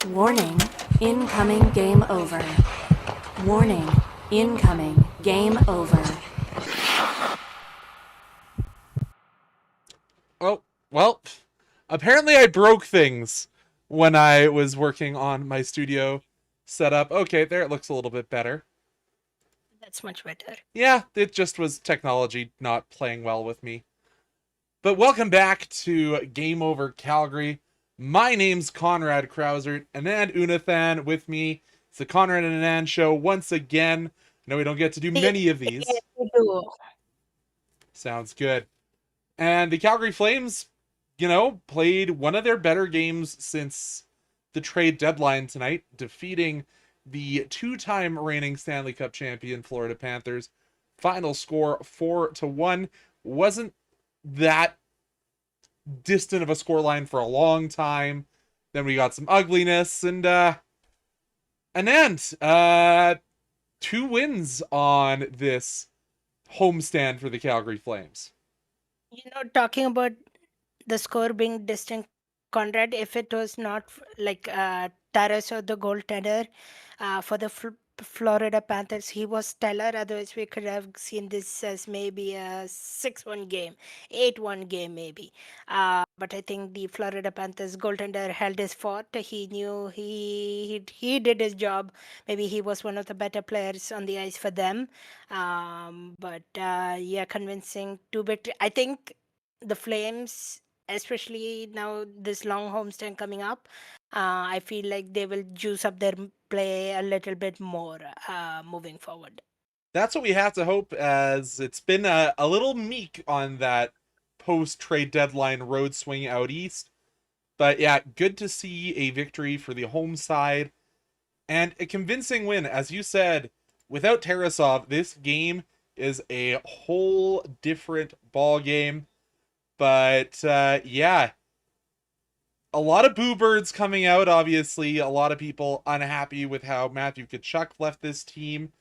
Warning, incoming game over. Warning, incoming game over. Oh, well, apparently I broke things when I was working on my studio setup. Okay, there it looks a little bit better. That's much better. Yeah, it just was technology not playing well with me. But welcome back to Game Over Calgary. My name's Conrad Krausert, Anand Unnithan with me. It's the Conrad and Anand show once again. No, we don't get to do many of these. We do. Sounds good. And the Calgary Flames, played one of their better games since the trade deadline tonight, defeating the two-time reigning Stanley Cup champion Florida Panthers. Final score 4-1. Wasn't that distant of a scoreline for a long time. Then we got some ugliness and two wins on this homestand for the Calgary Flames. Talking about the score being distinct, Conrad, if it was not like Taras or the goaltender for the Florida Panthers, he was stellar. Otherwise, we could have seen this as maybe a 6-1 game, 8-1 game, maybe. But I think the Florida Panthers goaltender held his fort. He knew he did his job. Maybe he was one of the better players on the ice for them. But yeah, convincing two victory. I think the Flames, especially now this long homestand coming up, I feel like they will juice up their play a little bit more moving forward. That's what we have to hope, as it's been a little meek on that post-trade deadline road swing out east. But yeah, good to see a victory for the home side and a convincing win. As you said, without Tarasov, this game is a whole different ball game. But yeah, a lot of boo birds coming out, obviously. A lot of people unhappy with how Matthew Tkachuk left this team.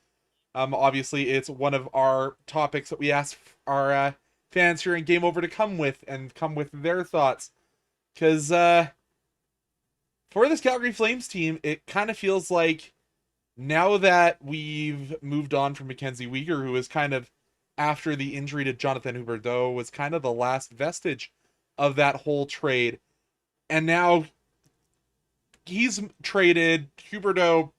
Obviously, it's one of our topics that we ask our fans here in Game Over to come with their thoughts. Because for this Calgary Flames team, it kind of feels like now that we've moved on from Mackenzie Weegar, who is kind of, after the injury to Jonathan Huberdeau, was kind of the last vestige of that whole trade. And now he's traded. Huberdeau,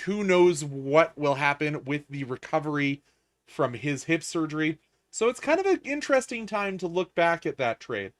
who knows what will happen with the recovery from his hip surgery. So it's kind of an interesting time to look back at that trade.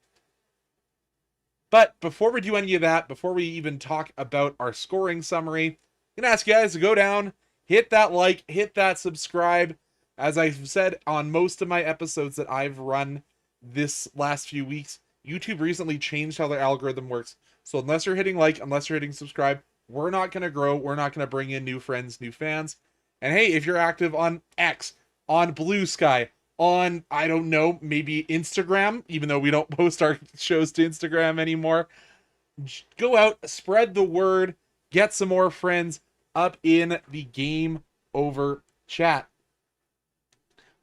But before we do any of that, before we even talk about our scoring summary, I'm going to ask you guys to go down, hit that like, hit that subscribe. As I've said on most of my episodes that I've run this last few weeks, YouTube recently changed how their algorithm works. So unless you're hitting like, unless you're hitting subscribe, we're not going to grow. We're not going to bring in new friends, new fans. And hey, if you're active on X, on Blue Sky, on, I don't know, maybe Instagram, even though we don't post our shows to Instagram anymore, go out, spread the word, get some more friends up in the Game Over chat.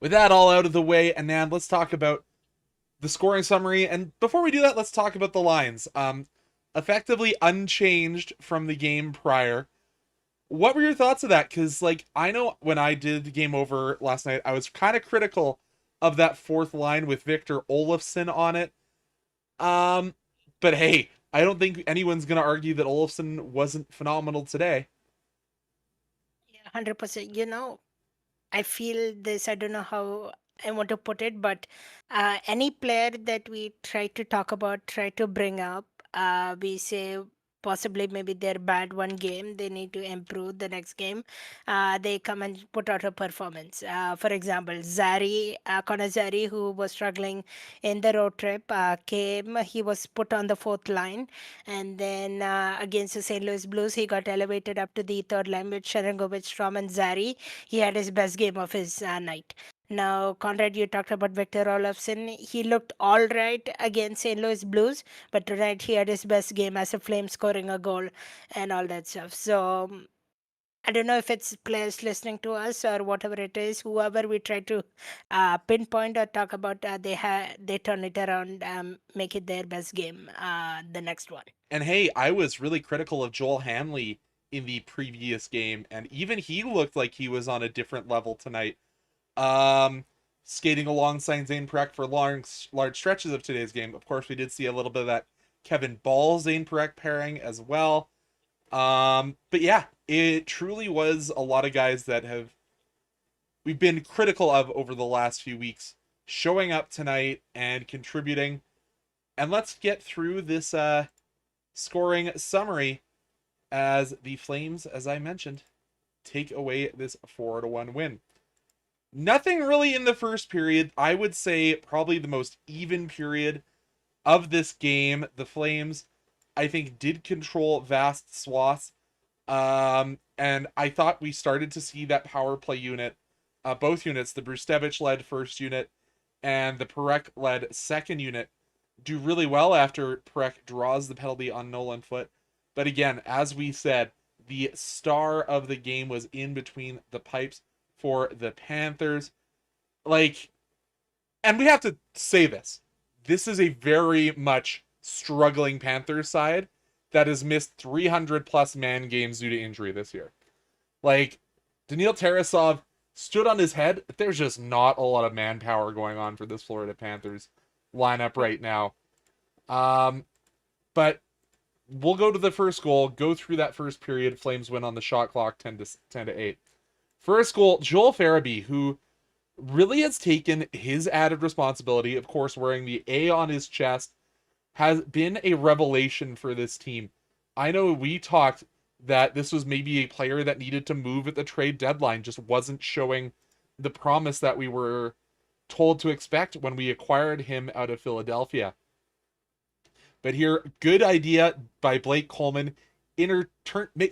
With that all out of the way, Anand, let's talk about the scoring summary. And before we do that, let's talk about the lines. Effectively unchanged from the game prior. What were your thoughts of that? Because, I know when I did the Game Over last night, I was kind of critical of that fourth line with Victor Olofsson on it. But hey, I don't think anyone's going to argue that Olofsson wasn't phenomenal today. Yeah, 100%. I feel this, I don't know how I want to put it, but any player that we try to talk about, try to bring up, we say possibly maybe they're bad one game, they need to improve the next game. They come and put out a performance. For example, Connor Zari, who was struggling in the road trip, he was put on the fourth line, and then against the St. Louis Blues, he got elevated up to the third line with Sharangovich, Strom, and Zari. He had his best game of his night. Now, Conrad, you talked about Victor Olofsson. He looked all right against St. Louis Blues, but tonight he had his best game as a Flame, scoring a goal and all that stuff. So I don't know if it's players listening to us or whatever it is, whoever we try to pinpoint or talk about, they turn it around, make it their best game, the next one. And hey, I was really critical of Joel Hanley in the previous game, and even he looked like he was on a different level tonight. Um, Skating alongside Zane Perek for large stretches of today's game. Of course, we did see a little bit of that Kevin Ball Zane Perek pairing as well. But yeah, it truly was a lot of guys that we've been critical of over the last few weeks showing up tonight and contributing. And let's get through this scoring summary as the Flames, as I mentioned, take away this 4-1 win. Nothing really in the first period. I would say probably the most even period of this game. The Flames, I think, did control vast swaths. And I thought we started to see that power play unit, both units, the Brustevich-led first unit and the Perek-led second unit, do really well after Perek draws the penalty on Nolan Foote. But again, as we said, the star of the game was in between the pipes for the Panthers. And we have to say this. This is a very much struggling Panthers side that has missed 300 plus man games due to injury this year. Daniil Tarasov stood on his head. There's just not a lot of manpower going on for this Florida Panthers lineup right now. But we'll go to the first goal, go through that first period. Flames win on the shot clock 10 to 8. First goal, Joel Farabee, who really has taken his added responsibility, of course, wearing the A on his chest, has been a revelation for this team. I know we talked that this was maybe a player that needed to move at the trade deadline, just wasn't showing the promise that we were told to expect when we acquired him out of Philadelphia. But here, good idea by Blake Coleman.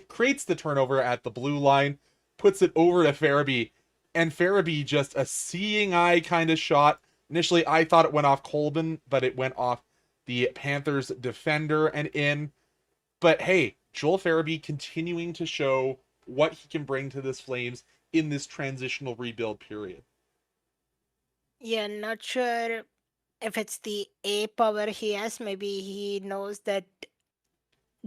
Creates the turnover at the blue line, puts it over to Farabee, and Farabee just a seeing eye kind of shot. Initially, I thought it went off Colban, but it went off the Panthers defender and in. But hey, Joel Farabee continuing to show what he can bring to this Flames in this transitional rebuild period. Yeah, not sure if it's the A power he has. Maybe he knows that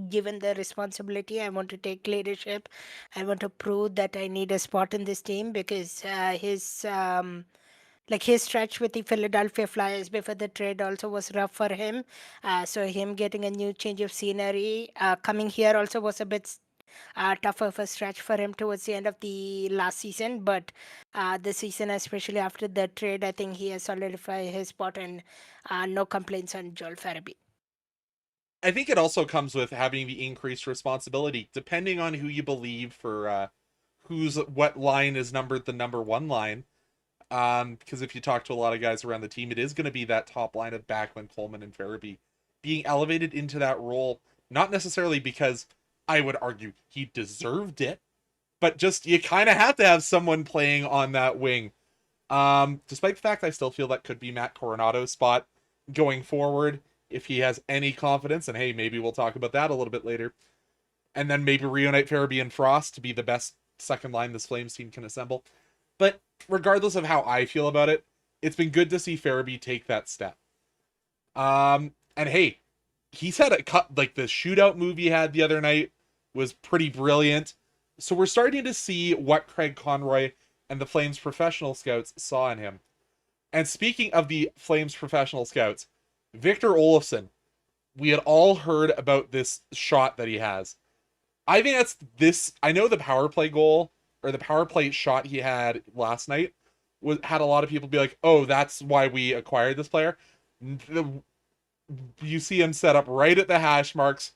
given the responsibility, I want to take leadership. I want to prove that I need a spot in this team because his stretch with the Philadelphia Flyers before the trade also was rough for him. So him getting a new change of scenery, coming here also was a bit tougher of a stretch for him towards the end of the last season. But this season, especially after the trade, I think he has solidified his spot, and no complaints on Joel Farabee. I think it also comes with having the increased responsibility, depending on who you believe for what line is numbered the number one line. Because if you talk to a lot of guys around the team, it is going to be that top line of Backlund, Coleman, and Farabee being elevated into that role. Not necessarily because I would argue he deserved it, but just you kind of have to have someone playing on that wing. Despite the fact I still feel that could be Matt Coronado's spot going forward if he has any confidence. And hey, maybe we'll talk about that a little bit later. And then maybe reunite Farabee and Frost to be the best second line this Flames team can assemble. But regardless of how I feel about it, it's been good to see Farabee take that step. And hey, he's had a cut, like the shootout move he had the other night was pretty brilliant. So we're starting to see what Craig Conroy and the Flames professional scouts saw in him. And speaking of the Flames professional scouts, Victor Olofsson, we had all heard about this shot that he has. I think I know the power play goal or the power play shot he had last night had a lot of people be like, oh, that's why we acquired this player. You see him set up right at the hash marks.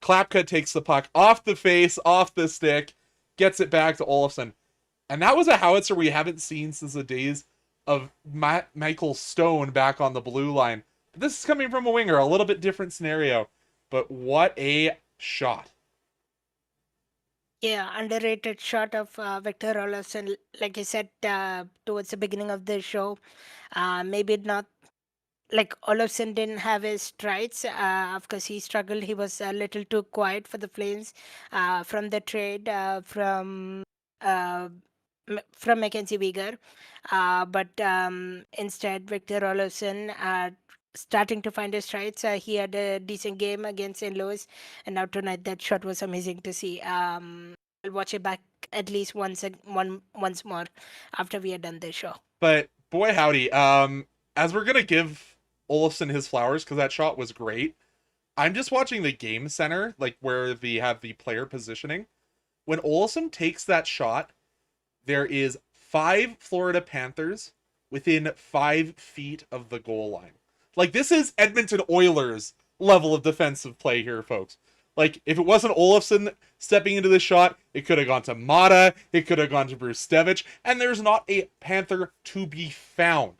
Klapka takes the puck off the face, off the stick, gets it back to Olofsson. And that was a howitzer we haven't seen since the days of Michael Stone back on the blue line. This is coming from a winger, a little bit different scenario. But what a shot. Yeah, underrated shot of Victor Olofsson. Like I said towards the beginning of the show, maybe not like Olofsson didn't have his strides. Of course, he struggled. He was a little too quiet for the Flames from the trade uh, from Mackenzie Weegar. But instead, Victor Olofsson starting to find his strides. He had a decent game against St. Louis, and now tonight that shot was amazing to see. I'll watch it back at least once more after we are done this show. But boy howdy, as we're gonna give Olofsson his flowers because that shot was great. I'm just watching the game center, like where they have the player positioning. When Olofsson takes that shot, there is 5 Florida Panthers within 5 feet of the goal line. Like, this is Edmonton Oilers level of defensive play here, folks. Like, if it wasn't Olofsson stepping into the shot, it could have gone to Mata, it could have gone to Brustevich, and there's not a Panther to be found.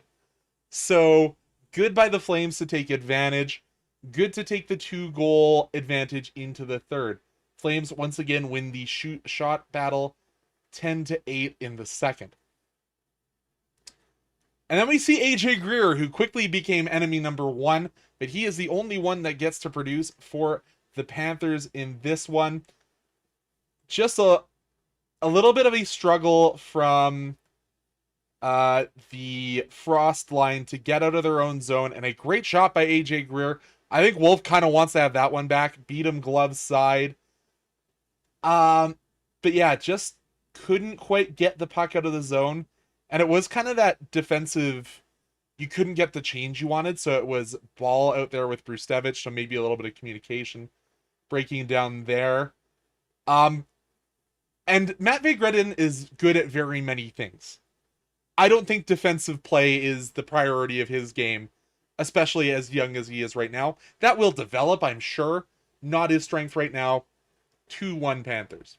So, good by the Flames to take advantage. Good to take the 2-goal advantage into the third. Flames once again win the shot battle 10-8 in the second. And then we see AJ Greer, who quickly became enemy number 1, but he is the only one that gets to produce for the Panthers in this one. Just a little bit of a struggle from the Frost line to get out of their own zone, and a great shot by AJ Greer. I think Wolf kind of wants to have that one back. Beat him glove side. But yeah, just couldn't quite get the puck out of the zone. And it was kind of that defensive, you couldn't get the change you wanted, so it was ball out there with Brustevich, so maybe a little bit of communication breaking down there. And Matt Vigredin is good at very many things. I don't think defensive play is the priority of his game, especially as young as he is right now. That will develop, I'm sure. Not his strength right now. 2-1 Panthers.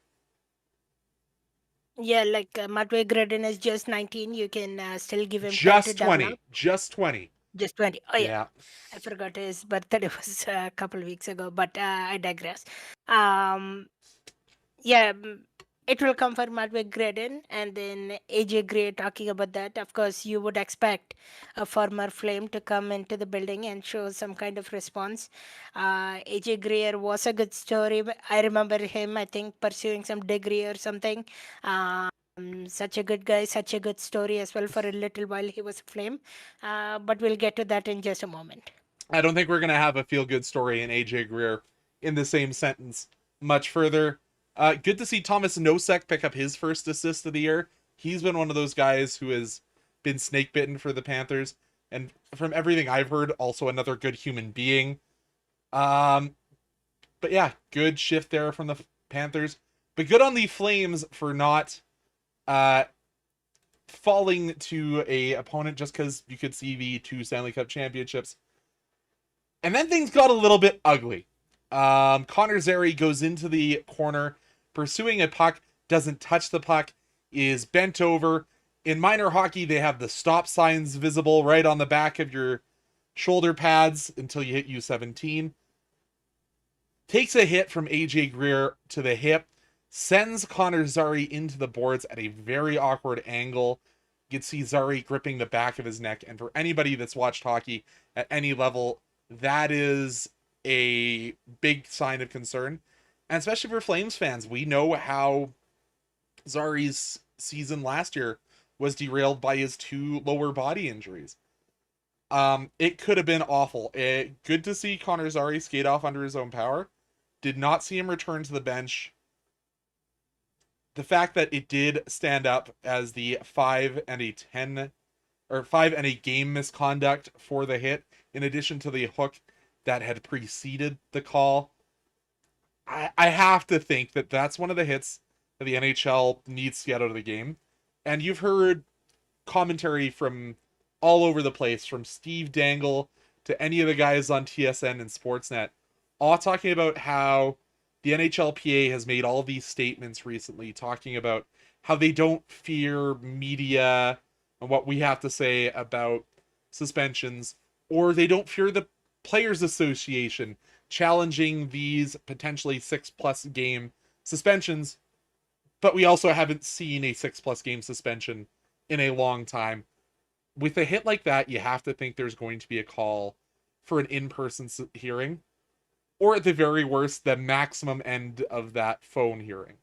Yeah, like Matway Gredin is just 19. You can still give him time to Just develop. 20. Just 20. Just 20. Oh, yeah. Yeah. I forgot his birthday was a couple of weeks ago, but I digress. Yeah, it will come for Matway Gredin, and then AJ Gray talking about that. Of course, you would expect a former Flame to come into the building and show some kind of response. AJ Greer was a good story. I remember him, I think, pursuing some degree or something. Such a good guy, such a good story as well. For a little while, he was a Flame. But we'll get to that in just a moment. I don't think we're going to have a feel-good story in AJ Greer in the same sentence much further. Good to see Thomas Nosek pick up his first assist of the year. He's been one of those guys who has been snake bitten for the Panthers. And from everything I've heard, also another good human being. But yeah, good shift there from the Panthers. But good on the Flames for not falling to a opponent just because you could see the 2 Stanley Cup Championships. And then things got a little bit ugly. Connor Zary goes into the corner, pursuing a puck, doesn't touch the puck, is bent over. In minor hockey, they have the stop signs visible right on the back of your shoulder pads until you hit U17. Takes a hit from AJ Greer to the hip, sends Connor Zary into the boards at a very awkward angle. You can see Zary gripping the back of his neck, and for anybody that's watched hockey at any level, that is a big sign of concern. And especially for Flames fans, we know how Zary's season last year was derailed by his 2 lower body injuries. It could have been awful. Good to see Connor Zary skate off under his own power. Did not see him return to the bench. The fact that it did stand up as the 5 and a game misconduct for the hit, in addition to the hook that had preceded the call, I have to think that that's one of the hits that the NHL needs to get out of the game. And you've heard commentary from all over the place, from Steve Dangle to any of the guys on TSN and Sportsnet, all talking about how the NHLPA has made all these statements recently talking about how they don't fear media and what we have to say about suspensions, or they don't fear the Players Association challenging these potentially 6+ game suspensions, but we also haven't seen a 6+ game suspension in a long time. with a hit like that, you have to think there's going to be a call for an in-person hearing, or at the very worst, the maximum end of that phone hearing.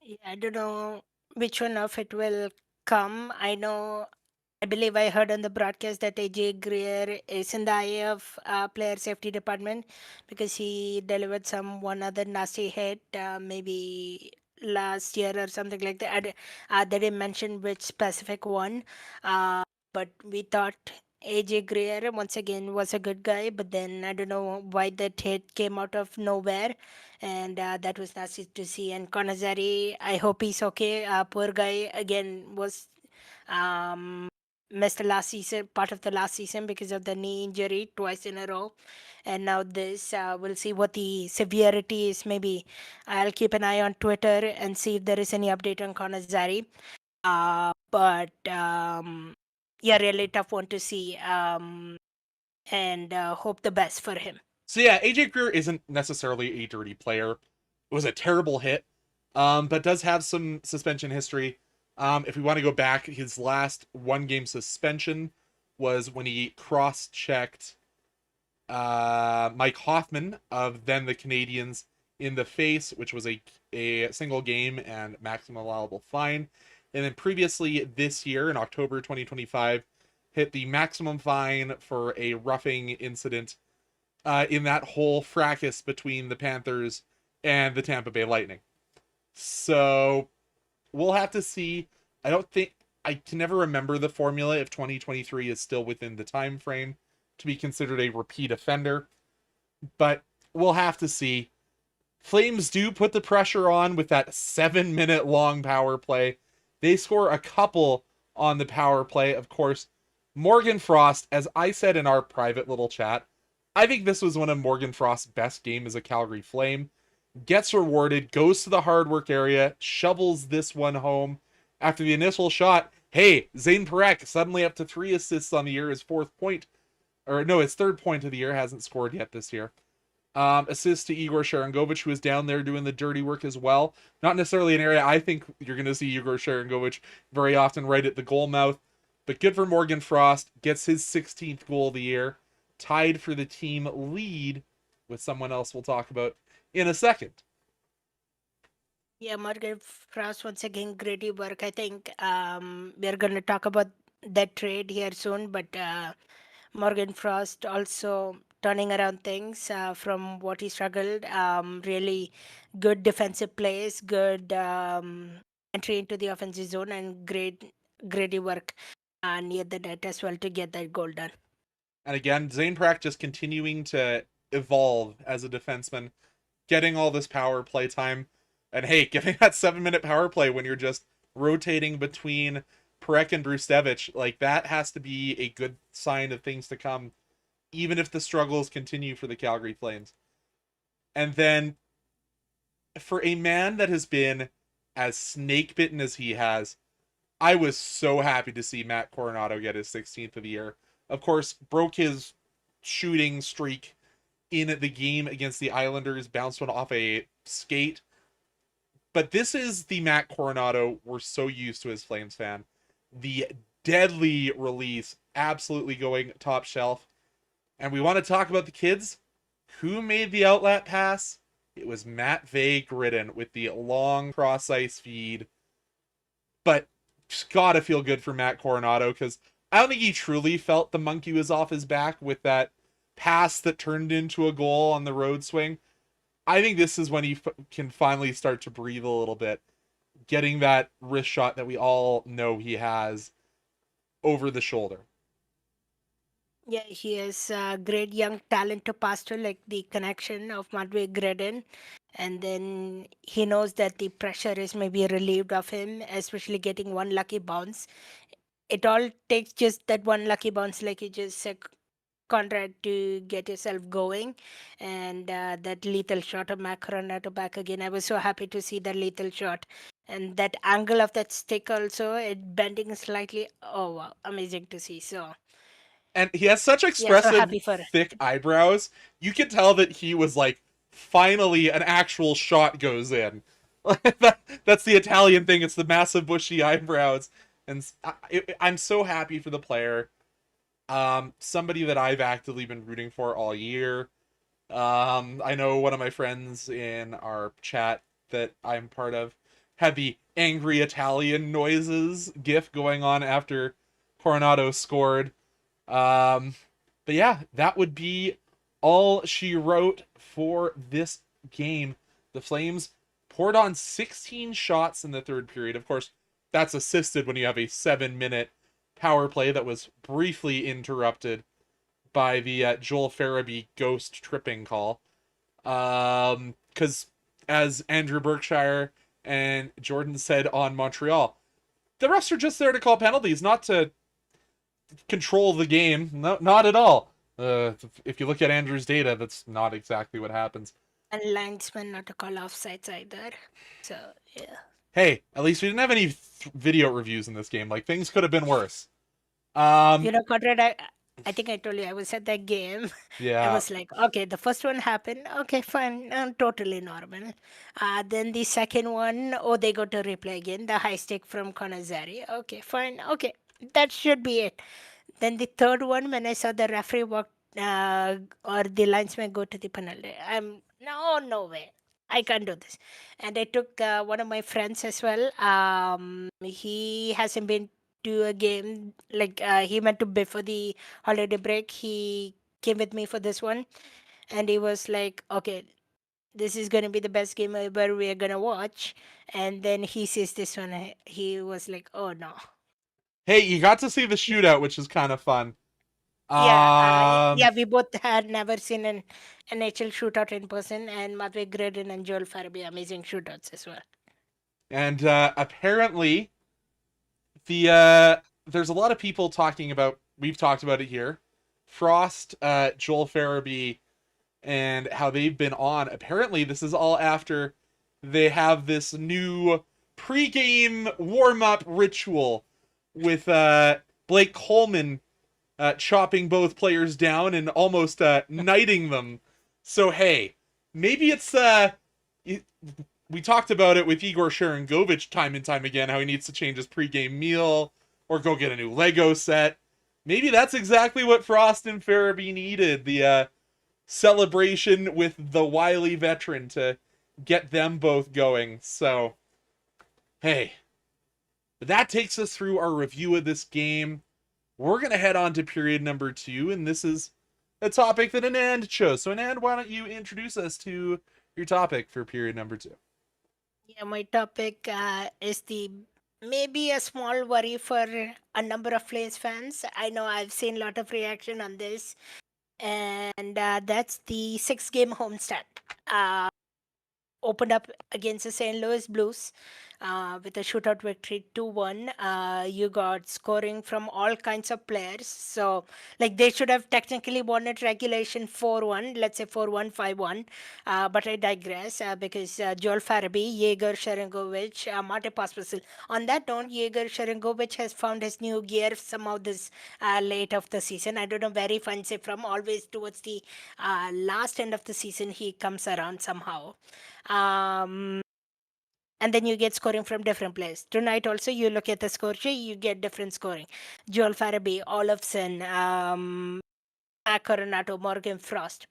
Yeah, I don't know which one of it will come. I believe I heard on the broadcast that AJ Greer is in the eye of player safety department because he delivered some one other nasty hit, maybe last year or something like that. They didn't mention which specific one, uh, but we thought AJ Greer once again was a good guy, but then I don't know why that hit came out of nowhere, and that was nasty to see. And Konazari, I hope he's okay. Poor guy again was. Um, Missed the last season, part of the last season because of the knee injury twice in a row, and now this. We'll see what the severity is. Maybe I'll keep an eye on Twitter and see if there is any update on Konazari. But yeah, really tough one to see. And hope the best for him. So yeah, AJ Greer isn't necessarily a dirty player. It was a terrible hit, but does have some suspension history. If we want to go back, his last one-game suspension was when he cross-checked Mike Hoffman of then the Canadiens in the face, which was a single game and maximum allowable fine. And then previously this year, in October 2025, hit the maximum fine for a roughing incident in that whole fracas between the Panthers and the Tampa Bay Lightning. So we'll have to see. I can never remember the formula if 2023 is still within the time frame to be considered a repeat offender, but we'll have to see. Flames do put the pressure on with that 7-minute long power play. They score a couple on the power play. Of course, Morgan Frost, as I said in our private little chat, I think this was one of Morgan Frost's best games as a Calgary Flame. Gets rewarded, goes to the hard work area, shovels this one home. After the initial shot, hey, Zane Parekh suddenly up to 3 assists on the year, his third point of the year, hasn't scored yet this year. Assist to Igor Sharangovich, who is down there doing the dirty work as well. Not necessarily an area I think you're going to see Igor Sharangovich very often right at the goal mouth, but good for Morgan Frost. Gets his 16th goal of the year, tied for the team lead with someone else we'll talk about in a second. Yeah, Morgan Frost once again, great work. I think we're going to talk about that trade here soon, but Morgan Frost also turning around things from what he struggled. Really good defensive plays, good entry into the offensive zone, and great work near the net as well to get that goal done. And again, Zane Parekh just continuing to evolve as a defenseman, getting all this power play time. And hey, getting that 7-minute power play when you're just rotating between Parekh and Brustevich, like that has to be a good sign of things to come, even if the struggles continue for the Calgary Flames. And then for a man that has been as snake bitten as he has, I was so happy to see Matt Coronado get his 16th of the year. Of course, broke his shooting streak in the game against the Islanders, bounced one off a skate. But this is the Matt Coronado we're so used to as Flames fan. The deadly release, absolutely going top shelf. And we want to talk about the kids. Who made the outlet pass? It was Matvei Gridin with the long cross-ice feed. But just gotta feel good for Matt Coronado, because I don't think he truly felt the monkey was off his back with that pass that turned into a goal on the road swing. I think this is when he can finally start to breathe a little bit, getting that wrist shot that we all know he has over the shoulder. Yeah, he is a great young talent to pass to, like the connection of Matvei Gredin. And then he knows that the pressure is maybe relieved of him, especially getting one lucky bounce. It all takes just that one lucky bounce, like you just said, Conrad, to get yourself going. And that lethal shot of Macaronato back again. I was so happy to see that lethal shot. And that angle of that stick also, it bending slightly. Oh, wow. Amazing to see. So, And he has such yeah, so expressive, happy for it. thick eyebrows. You can tell that he was like, finally an actual shot goes in. That's the Italian thing. It's the massive bushy eyebrows. And I'm so happy for the player. Somebody that I've actively been rooting for all year. I know one of my friends in our chat that I'm part of had the angry Italian noises gif going on after Coronado scored. Um, but yeah, that would be all she wrote for this game. The Flames poured on 16 shots in the third period. Of course, that's assisted when you have a 7-minute power play that was briefly interrupted by the Joel Farabee ghost tripping call. Because as Andrew Berkshire and Jordan said on Montreal, the refs are just there to call penalties, not to control the game. No, not at all. If you look at Andrew's data, that's not exactly what happens. And linesmen not to call offsides either. So yeah. Hey, at least we didn't have any video reviews in this game. Like, things could have been worse. Conrad, I think I told you I was at that game. I Yeah. was like, okay, the first one happened. Okay, fine, totally normal. Then the second one, oh, they got to replay again. The high stick from Konazari. Okay, fine. Okay, that should be it. Then the third one, when I saw the referee walk or the linesman go to the penalty, no way. I can't do this. And I took one of my friends as well. He hasn't been to a game, like he went to before the holiday break. He came with me for this one, and he was like, okay, this is going to be the best game ever we're going to watch. And then he sees this one. He was like, oh no. Hey, you got to see the shootout, which is kind of fun. Yeah, we both had never seen an NHL shootout in person, and Matvey Gredin and Joel Farabee amazing shootouts as well. And apparently, there's a lot of people talking about. We've talked about it here. Frost, Joel Farabee, and how they've been on. Apparently, this is all after they have this new pre-game warm-up ritual with Blake Coleman chopping both players down and almost knighting them. So hey, maybe it's we talked about it with Igor Sharangovich time and time again, how he needs to change his pregame meal or go get a new Lego set. Maybe that's exactly what Frost and Farabee needed, the celebration with the wily veteran to get them both going. So, hey, but that takes us through our review of this game. We're going to head on to period number 2, and this is a topic that Anand chose. So, Anand, why don't you introduce us to your topic for period number 2? Yeah, my topic is the maybe a small worry for a number of Flames fans. I know I've seen a lot of reaction on this, and that's the 6-game homestand. Opened up against the St. Louis Blues with a shootout victory 2-1. You got scoring from all kinds of players. So, like, they should have technically won at regulation 4-1, let's say 4-1, 5-1. But I digress because Joel Farabee, Yegor Sharangovich, Mate Pospisil. On that note, Yegor Sharangovich has found his new gear somehow this late of the season. I don't know where he finds it from. Always towards the last end of the season, he comes around somehow. And then you get scoring from different players. Tonight also, you look at the score sheet, you get different scoring. Joel Farabee, Olofsson, Coronato, Morgan Frost.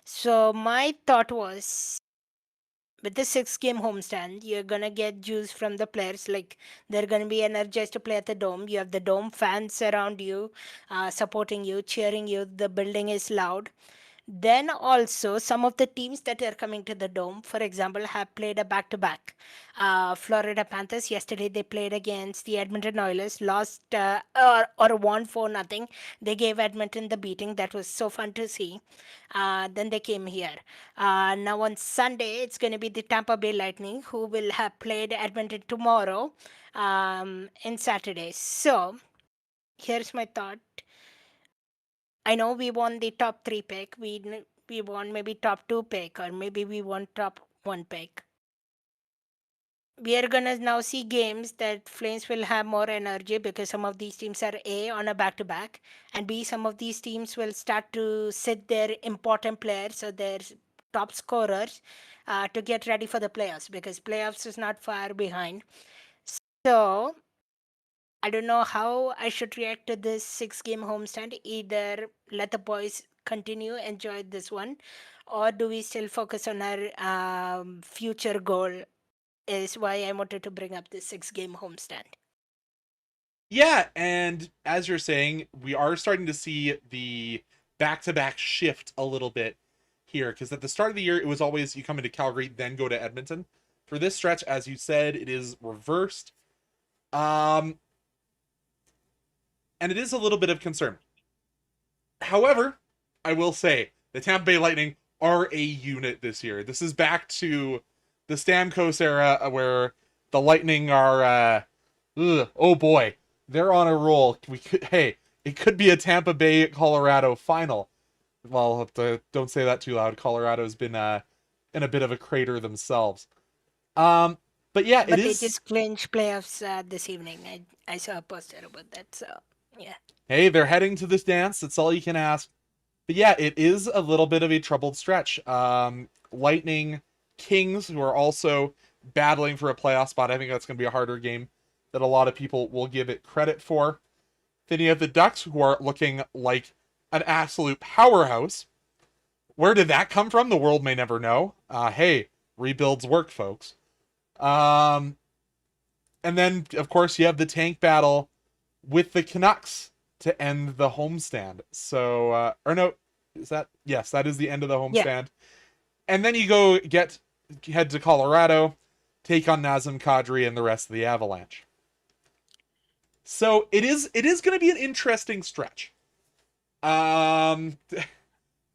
So my thought was, with the 6-game homestand, you're gonna get juice from the players. Like, they're gonna be energized to play at the Dome. You have the Dome fans around you, supporting you, cheering you. The building is loud. Then also, some of the teams that are coming to the Dome, for example, have played a back-to-back. Florida Panthers, yesterday they played against the Edmonton Oilers, lost or won 4-0. They gave Edmonton the beating. That was so fun to see. Then they came here. Now on Sunday, it's going to be the Tampa Bay Lightning, who will have played Edmonton tomorrow in Saturday. So here's my thought. I know we won the top 3 pick. We won maybe top 2 pick, or maybe we won top 1 pick. We are gonna now see games that Flames will have more energy because some of these teams are A, on a back-to-back, and B, some of these teams will start to sit their important players or their top scorers to get ready for the playoffs, because playoffs is not far behind. So I don't know how I should react to this 6-game homestand. Either let the boys continue, enjoy this one, or do we still focus on our future goal? Is why I wanted to bring up this 6-game homestand. Yeah, and as you're saying, we are starting to see the back-to-back shift a little bit here, because at the start of the year, it was always you come into Calgary, then go to Edmonton. For this stretch, as you said, it is reversed. And it is a little bit of concern. However, I will say, the Tampa Bay Lightning are a unit this year. This is back to the Stamkos era where the Lightning are, oh boy, they're on a roll. It could be a Tampa Bay Colorado final. Well, don't say that too loud. Colorado's been in a bit of a crater themselves. But yeah, But it they is. just clinched playoffs this evening. I saw a poster about that. So yeah. Hey, they're heading to this dance. That's all you can ask. But yeah, it is a little bit of a troubled stretch. Lightning, Kings, who are also battling for a playoff spot. I think that's going to be a harder game that a lot of people will give it credit for. Then you have the Ducks, who are looking like an absolute powerhouse. Where did that come from? The world may never know. Hey, rebuilds work, folks. And then, of course, you have the tank battle with the Canucks to end the homestand. So, or no, is that? Yes, that is the end of the homestand. Yeah. And then you head to Colorado, take on Nazem Kadri and the rest of the Avalanche. So it is going to be an interesting stretch. And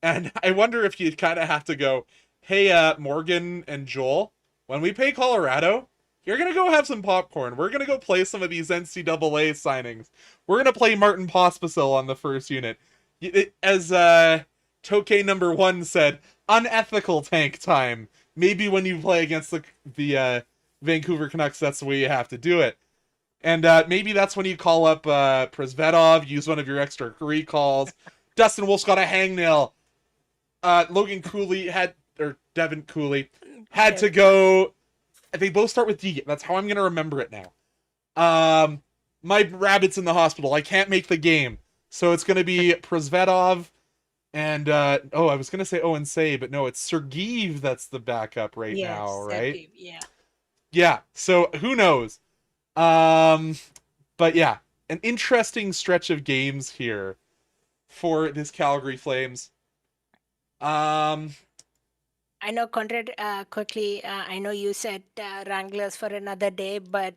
I wonder if you kind of have to go, hey, Morgan and Joel, when we play Colorado, you're going to go have some popcorn. We're going to go play some of these NCAA signings. We're going to play Martin Pospisil on the first unit. As Toke number 1 said, unethical tank time. Maybe when you play against the Vancouver Canucks, that's the way you have to do it. And maybe that's when you call up Prezvedov, use one of your extra recalls. Dustin Wolf's got a hangnail. Logan Cooley Devin Cooley had to go. They both start with D. That's how I'm going to remember it now. My rabbit's in the hospital. I can't make the game. So it's going to be Prezvedov and, I was going to say Owen Say, but no, it's Sergeev that's the backup now, right? Sergeev, yeah. Yeah, so who knows? But yeah, an interesting stretch of games here for this Calgary Flames. I know, Conrad, quickly, I know you said Wranglers for another day, but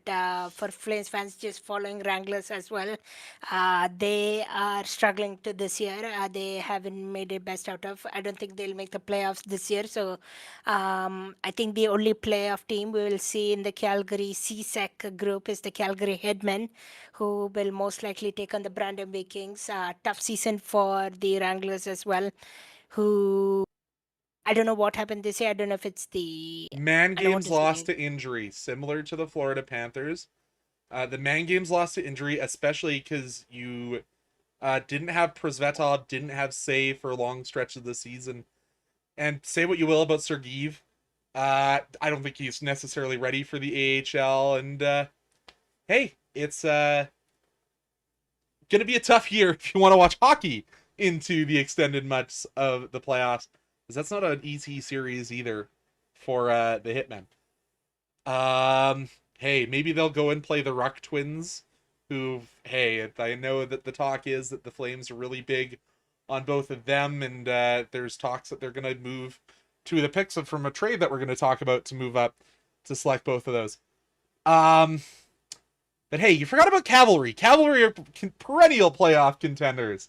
for Flames fans just following Wranglers as well, they are struggling to this year. They haven't made it best out of. I don't think they'll make the playoffs this year. So I think the only playoff team we will see in the Calgary CSEC group is the Calgary Headmen, who will most likely take on the Brandon Vikings. Tough season for the Wranglers as well, who... I don't know what happened this year. I don't know if it's the... Man I don't want Games to say lost to injury, similar to the Florida Panthers. The Man Games lost to injury, especially because you didn't have Prezvetov, didn't have Say for a long stretch of the season. And say what you will about Sergeev, I don't think he's necessarily ready for the AHL. And hey, it's going to be a tough year if you want to watch hockey into the extended months of the playoffs. Because that's not an easy series either for the Hitmen. Hey, maybe they'll go and play the Ruck Twins, who, hey, I know that the talk is that the Flames are really big on both of them, and there's talks that they're going to move to the picks from a trade that we're going to talk about to move up to select both of those. But hey, you forgot about Cavalry. Cavalry are perennial playoff contenders.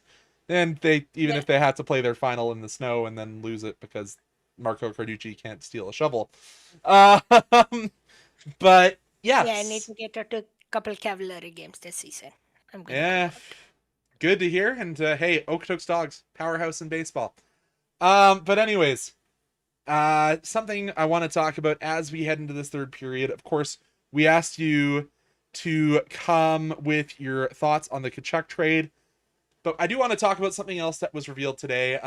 And if they had to play their final in the snow and then lose it because Marco Carducci can't steal a shovel. But yes. Yeah, I need to get out to a couple cavalry games this season. I'm gonna Yeah, good to hear. And hey, Okotoks Dogs, powerhouse in baseball. But anyways, something I want to talk about as we head into this third period. Of course, we asked you to come with your thoughts on the Tkachuk trade. But I do want to talk about something else that was revealed today,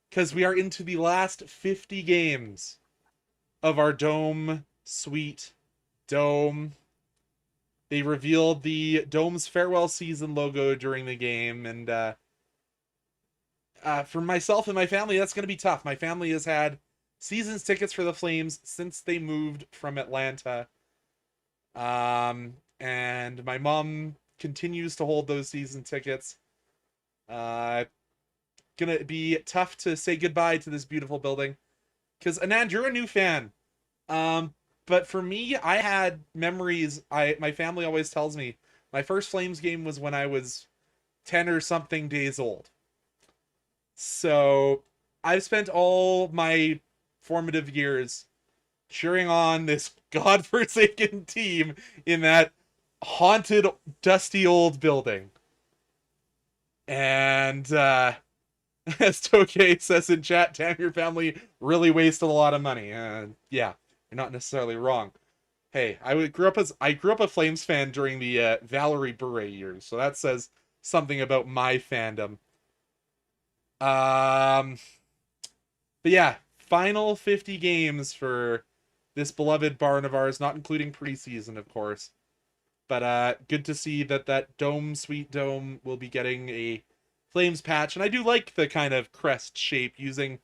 because we are into the last 50 games of our Dome Suite Dome They revealed the Dome's farewell season logo during the game, and for myself and my family, that's going to be tough. My family has had season's tickets for the Flames since they moved from Atlanta. And my mom continues to hold those season tickets. Gonna be tough to say goodbye to this beautiful building. Because Anand, you're a new fan. But for me, I had memories. My family always tells me my first Flames game was when I was 10 or something days old. So I've spent all my formative years cheering on this godforsaken team in that haunted, dusty old building. And as Toke says in chat, damn, your family really wasted a lot of money. Yeah, you're not necessarily wrong. Hey, I grew up a Flames fan during the Valerie Bure years, so that says something about my fandom. But yeah, final 50 games for this beloved barn of ours, not including preseason, of course. But good to see that dome, sweet dome, will be getting a Flames patch, and I do like the kind of crest shape using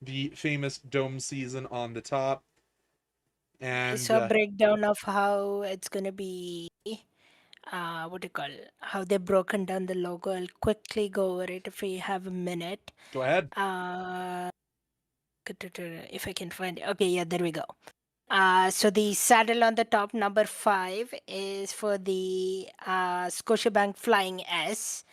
the famous dome season on the top. And So a breakdown of how it's gonna be. What do you call, how they broken down the logo. I'll quickly go over it if we have a minute. go ahead. Uh, if I can find it. Okay, yeah, there we go. So the saddle on the top, number 5, is for the Scotiabank Flying S.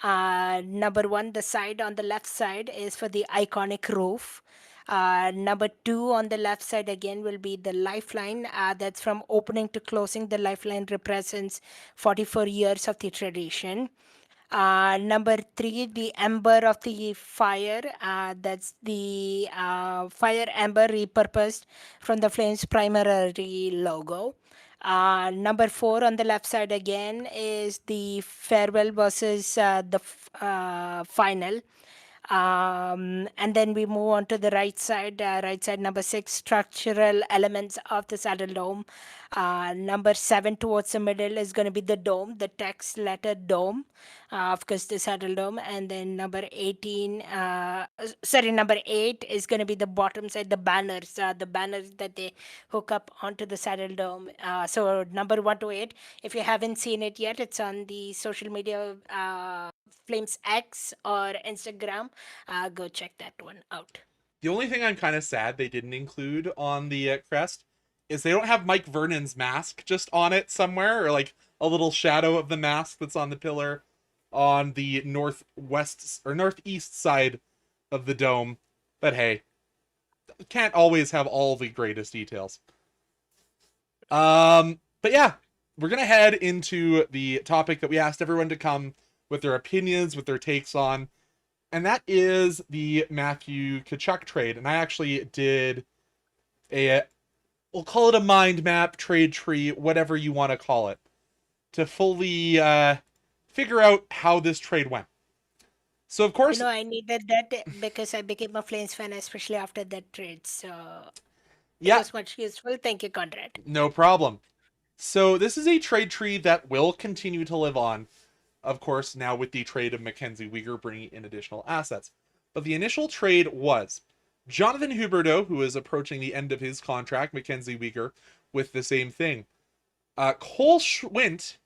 Number 1, the side on the left side, is for the iconic roof. Number 2 on the left side again will be the lifeline. That's from opening to closing. The lifeline represents 44 years of the tradition. Number 3, the ember of the fire. That's the fire ember repurposed from the Flames primary logo. Number 4 on the left side again is the farewell versus the final. And then we move on to the right side. Right side, number 6, structural elements of the saddle dome. Number 7 towards the middle is going to be the dome, the text letter dome, of course, the saddle dome. And then number 8 is going to be the bottom side, the banners that they hook up onto the saddle dome. So number 1 to 8, if you haven't seen it yet, it's on the social media, Flames X or Instagram. Go check that one out. The only thing I'm kind of sad they didn't include on the crest is they don't have Mike Vernon's mask just on it somewhere, or like a little shadow of the mask that's on the pillar on the northwest or northeast side of the dome. But hey, can't always have all the greatest details. But yeah, we're gonna head into the topic that we asked everyone to come with their opinions, with their takes on, and that is the Matthew Tkachuk trade. And I actually did we'll call it a mind map, trade tree, whatever you want to call it, to fully figure out how this trade went. So of course, I needed that because I became a Flames fan, especially after that trade. So yeah, it was much useful. Thank you, Conrad. no problem. So this is a trade tree that will continue to live on, of course, now with the trade of Mackenzie Weegar bringing in additional assets. But the initial trade was Jonathan Huberdeau, who is approaching the end of his contract, Mackenzie Weegar, with the same thing. Cole Schwint,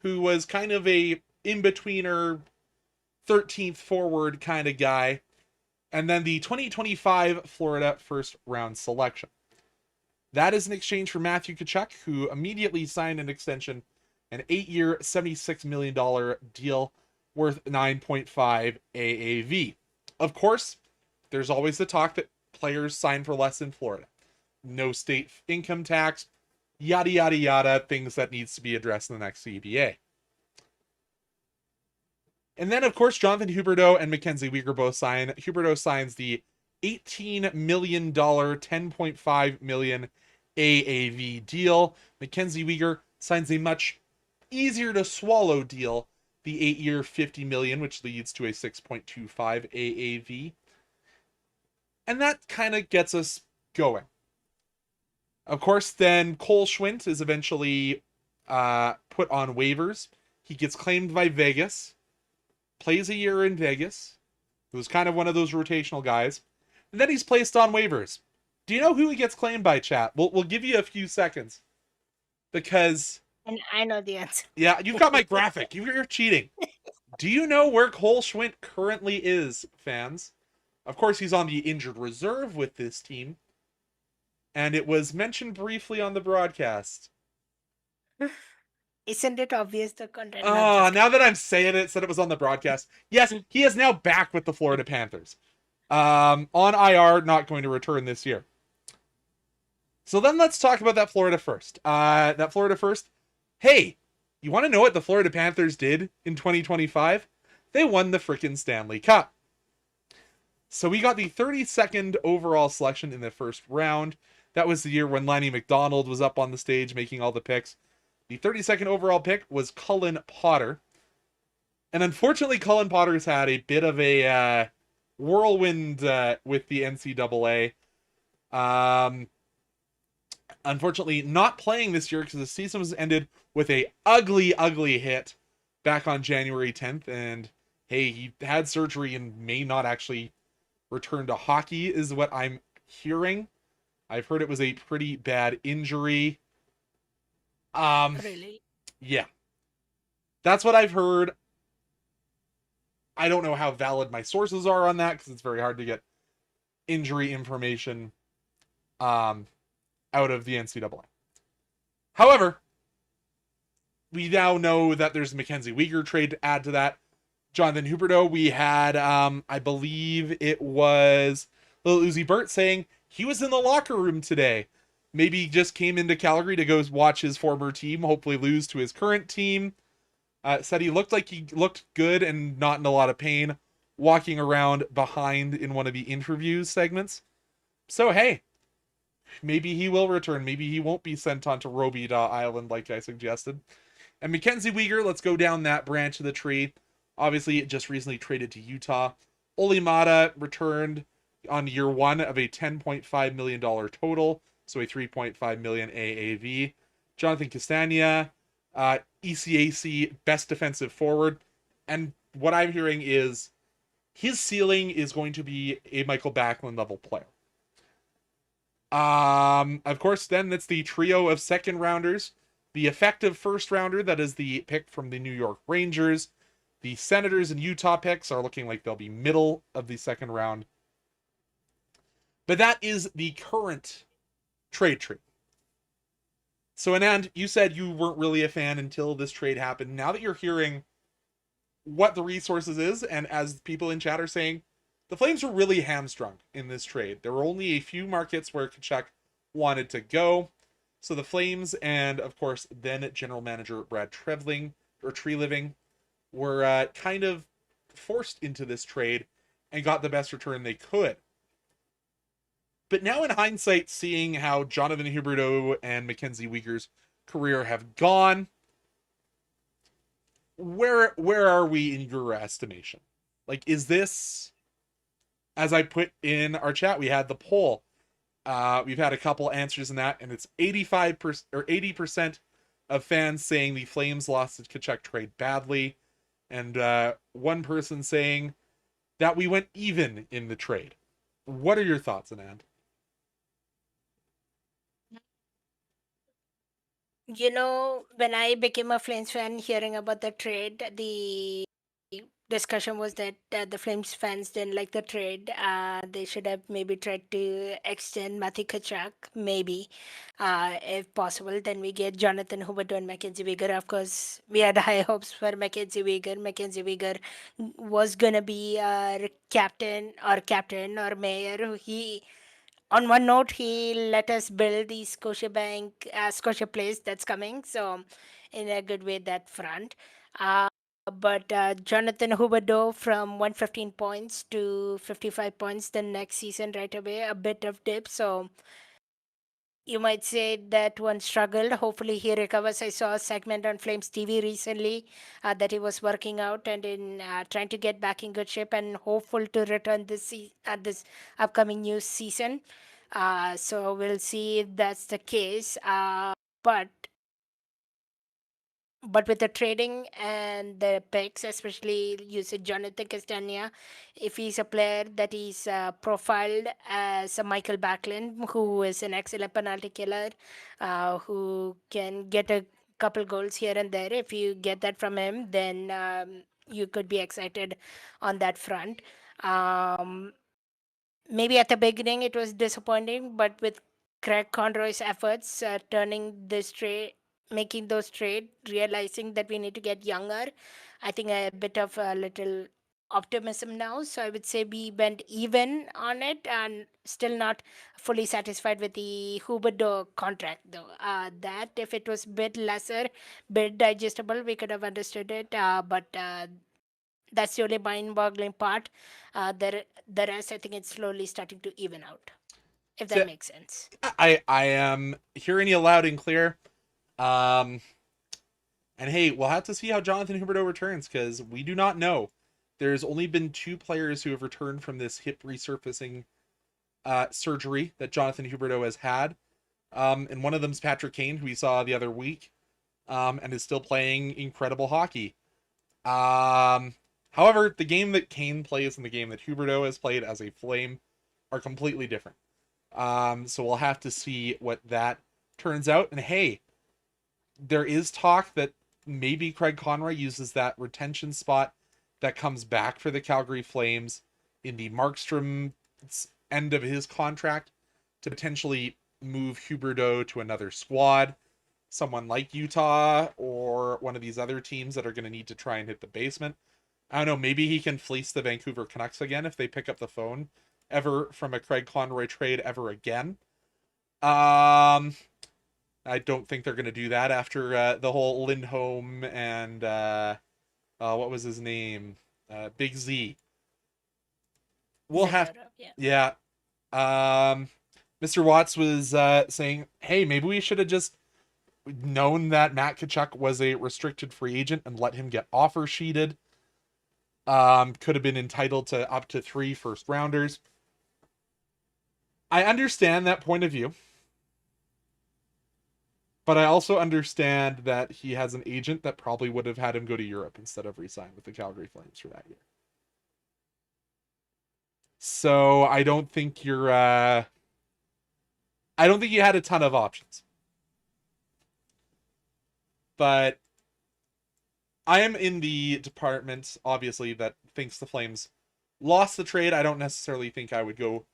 who was kind of a in-betweener, 13th forward kind of guy, and then the 2025 Florida first round selection. That is in exchange for Matthew Tkachuk, who immediately signed an extension, an 8-year, $76 million deal worth 9.5 AAV. Of course, there's always the talk that players sign for less in Florida. No state income tax, yada, yada, yada, things that needs to be addressed in the next CBA. And then, of course, Jonathan Huberdeau and Mackenzie Weegar both sign. Huberdeau signs the $18 million, $10.5 million AAV deal. Mackenzie Weegar signs a much easier to swallow deal, the 8-year $50 million, which leads to a 6.25 AAV. And that kind of gets us going. Of course, then Cole Schwint is eventually put on waivers. He gets claimed by Vegas, plays a year in Vegas. It was kind of one of those rotational guys. And then he's placed on waivers. Do you know who he gets claimed by, chat? We'll give you a few seconds. Because, And I know the answer. yeah, you've got my graphic. You're cheating. Do you know where Cole Schwint currently is, fans? Of course, he's on the injured reserve with this team. And it was mentioned briefly on the broadcast. Isn't it obvious the content? Oh, now that I'm saying it, said it was on the broadcast. Yes, he is now back with the Florida Panthers. On IR, not going to return this year. So then let's talk about that Florida first. Hey, you want to know what the Florida Panthers did in 2025? They won the frickin' Stanley Cup. So we got the 32nd overall selection in the first round. That was the year when Lanny McDonald was up on the stage making all the picks. The 32nd overall pick was Cullen Potter. And unfortunately, Cullen Potter's had a bit of a whirlwind with the NCAA. Unfortunately, not playing this year because the season was ended with a ugly hit back on January 10th. And hey, he had surgery and may not actually return to hockey, is what I'm hearing. I've heard it was a pretty bad injury. Really? Yeah. That's what I've heard. I don't know how valid my sources are on that because it's very hard to get injury information out of the NCAA. However, we now know that there's a Mackenzie Weegar trade to add to that. Jonathan Huberdeau, we had, I believe it was Lil Uzi Vert saying he was in the locker room today. Maybe just came into Calgary to go watch his former team, hopefully lose to his current team. Said he looked good and not in a lot of pain, walking around behind in one of the interviews segments. So hey, maybe he will return. Maybe he won't be sent on to Robida Island like I suggested. And Mackenzie Weegar, let's go down that branch of the tree. Obviously, it just recently traded to Utah. Oli Mata returned on year one of a $10.5 million total, so a $3.5 million AAV. Jonathan Castagna, ECAC best defensive forward. And what I'm hearing is his ceiling is going to be a Michael Backlund level player. Of course, then it's the trio of second rounders. The effective first rounder, that is the pick from the New York Rangers. The Senators and Utah picks are looking like they'll be middle of the second round. But that is the current trade tree. So Anand, you said you weren't really a fan until this trade happened. Now that you're hearing what the resources is, and as people in chat are saying, the Flames were really hamstrung in this trade. There were only a few markets where Tkachuk wanted to go. So the Flames and, of course, then general manager Brad Treliving were kind of forced into this trade and got the best return they could. But now in hindsight, seeing how Jonathan Huberdeau and Mackenzie Weegar's career have gone, where are we in your estimation? Like, is this, as I put in our chat, we had the poll. We've had a couple answers in that, and it's 85% or 80% of fans saying the Flames lost the Tkachuk trade badly, and one person saying that we went even in the trade. What are your thoughts, Anand? You know, when I became a Flames fan, hearing about the trade, the discussion was that the Flames fans didn't like the trade. They should have maybe tried to extend Matthew Tkachuk, maybe, if possible. Then we get Jonathan Huberdeau and Mackenzie Weegar. Of course, we had high hopes for Mackenzie Weegar. Mackenzie Weegar was gonna be our captain or mayor. He On one note, he let us build the Scotia Place that's coming. So, in a good way, that front. But Jonathan Huberdeau from 115 points to 55 points the next season right away, a bit of dip. So, you might say that one struggled. Hopefully, he recovers. I saw a segment on Flames TV recently that he was working out and in trying to get back in good shape and hopeful to return this upcoming new season. So we'll see if that's the case. But but with the trading and the picks, especially you said Jonathan Castagna, if he's a player that is profiled as a Michael Backlund, who is an excellent penalty killer, who can get a couple goals here and there, if you get that from him, then you could be excited on that front. Um, Maybe at the beginning it was disappointing, but with Craig Conroy's efforts, turning this trade, making those trade, realizing that we need to get younger, I think a bit of a little optimism now. So I would say we went even on it and still not fully satisfied with the Huberdo contract though. That if it was bit lesser, bit digestible, we could have understood it. But that's the only mind-boggling part. The rest, I think, it's slowly starting to even out. If that So makes sense. I am hearing you loud and clear. Um, and hey, we'll have to see how Jonathan Huberdeau returns because we do not know. There's only been 2 players who have returned from this hip resurfacing surgery that Jonathan Huberdeau has had. And one of them's Patrick Kane, who we saw the other week, and is still playing incredible hockey. However, the game that Kane plays and the game that Huberdeau has played as a Flame are completely different. So we'll have to see what that turns out. And hey, there is talk that maybe Craig Conroy uses that retention spot that comes back for the Calgary Flames in the Markstrom end of his contract to potentially move Huberdeau to another squad, someone like Utah or one of these other teams that are going to need to try and hit the basement. I don't know, maybe he can fleece the Vancouver Canucks again if they pick up the phone ever from a Craig Conroy trade ever again. I don't think they're going to do that after the whole Lindholm and what was his name? Big Z. We'll have, Yeah. yeah. Mr. Watts was saying, hey, maybe we should have just known that Matt Tkachuk was a restricted free agent and let him get offer sheeted. Could have been entitled to up to 3 first rounders. I understand that point of view. But I also understand that he has an agent that probably would have had him go to Europe instead of re-sign with the Calgary Flames for that year. So I don't think you're I don't think you had a ton of options. But I am in the department, obviously, that thinks the Flames lost the trade. I don't necessarily think I would go